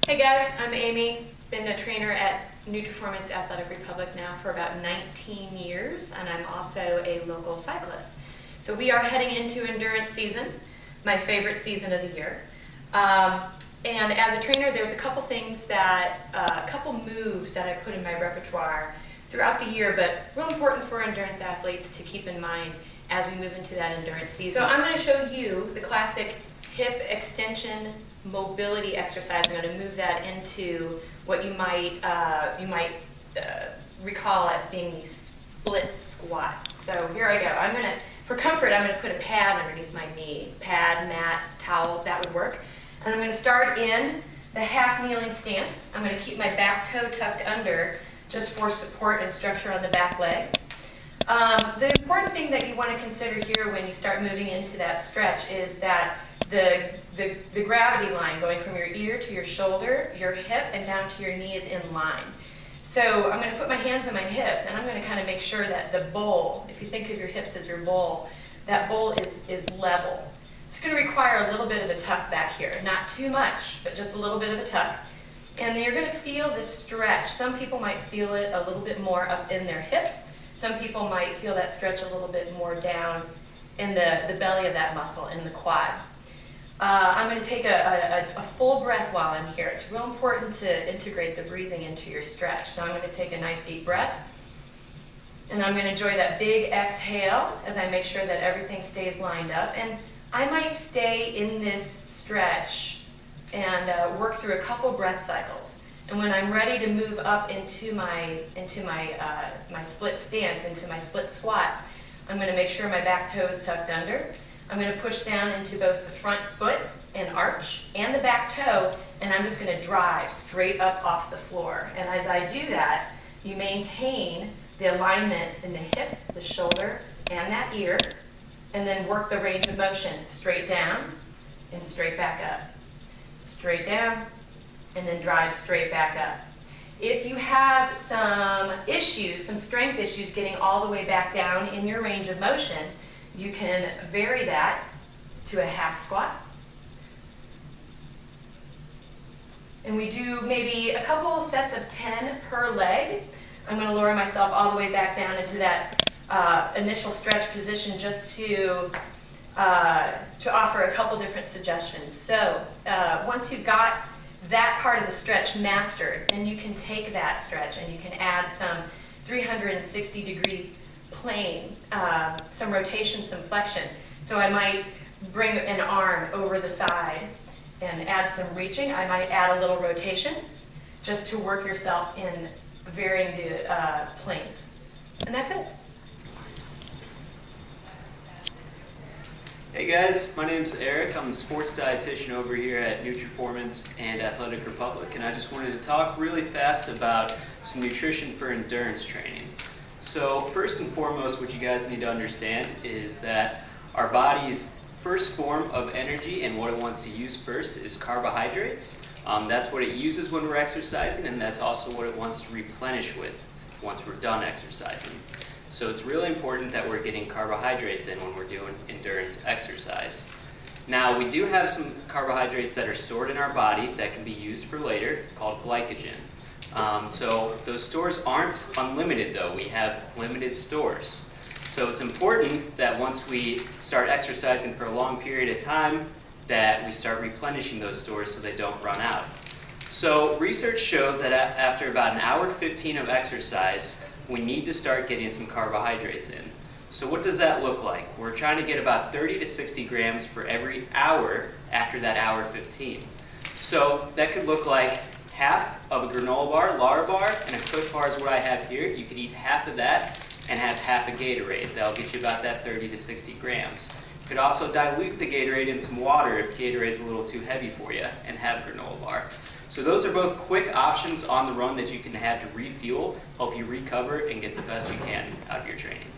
Hey guys, I'm Amy. Been a trainer at NutriFormance Athletic Republic now for about 19 years, and I'm also a local cyclist. So we are heading into endurance season, my favorite season of the year. And as a trainer, there's a couple things a couple moves that I put in my repertoire throughout the year, but real important for endurance athletes to keep in mind as we move into that endurance season. So I'm going to show you the classic hip extension mobility exercise. I'm going to move that into what you might recall as being the split squat. So here I go. For comfort, I'm going to put a pad underneath my knee. Pad, mat, towel, that would work. And I'm going to start in the half kneeling stance. I'm going to keep my back toe tucked under just for support and structure on the back leg. The important thing that you want to consider here when you start moving into that stretch is that the gravity line going from your ear to your shoulder, your hip, and down to your knee is in line. So I'm going to put my hands on my hips, and I'm going to kind of make sure that the bowl, if you think of your hips as your bowl, that bowl is level. It's going to require a little bit of a tuck back here. Not too much, but just a little bit of a tuck. And then you're going to feel this stretch. Some people might feel it a little bit more up in their hip. Some people might feel that stretch a little bit more down in the belly of that muscle, in the quad. I'm going to take a full breath while I'm here. It's real important to integrate the breathing into your stretch. So I'm going to take a nice deep breath. And I'm going to enjoy that big exhale as I make sure that everything stays lined up. And I might stay in this stretch and work through a couple breath cycles. And when I'm ready to move up into my split stance, into my split squat, I'm going to make sure my back toe is tucked under. I'm going to push down into both the front foot and arch and the back toe, and I'm just going to drive straight up off the floor. And as I do that, you maintain the alignment in the hip, the shoulder, and that ear, and then work the range of motion straight down and straight back up. Straight down, and then drive straight back up. If you have some issues, some strength issues getting all the way back down in your range of motion, you can vary that to a half squat. And we do maybe a couple sets of 10 per leg. I'm going to lower myself all the way back down into that initial stretch position just to offer a couple different suggestions. So once you've got that part of the stretch mastered, then you can take that stretch and you can add some 360-degree plane, some rotation, some flexion. So I might bring an arm over the side and add some reaching. I might add a little rotation just to work yourself in varying the planes. And that's it. Hey guys, my name's Eric. I'm the sports dietitian over here at NutriFormance and Athletic Republic, and I just wanted to talk really fast about some nutrition for endurance training. So first and foremost, what you guys need to understand is that our body's first form of energy and what it wants to use first is carbohydrates. That's what it uses when we're exercising, and that's also what it wants to replenish with once we're done exercising. So it's really important that we're getting carbohydrates in when we're doing endurance exercise. Now, we do have some carbohydrates that are stored in our body that can be used for later, called glycogen. So those stores aren't unlimited, though. We have limited stores. So it's important that once we start exercising for a long period of time, that we start replenishing those stores so they don't run out. So research shows that after about an hour 15 of exercise, we need to start getting some carbohydrates in. So what does that look like? We're trying to get about 30 to 60 grams for every hour after that hour 15. So that could look like half of a granola bar, Lar bar, and a Clif bar is what I have here. You could eat half of that and have half a Gatorade. That'll get you about that 30 to 60 grams. You could also dilute the Gatorade in some water if Gatorade's a little too heavy for you and have granola bar. So those are both quick options on the run that you can have to refuel, help you recover, and get the best you can out of your training.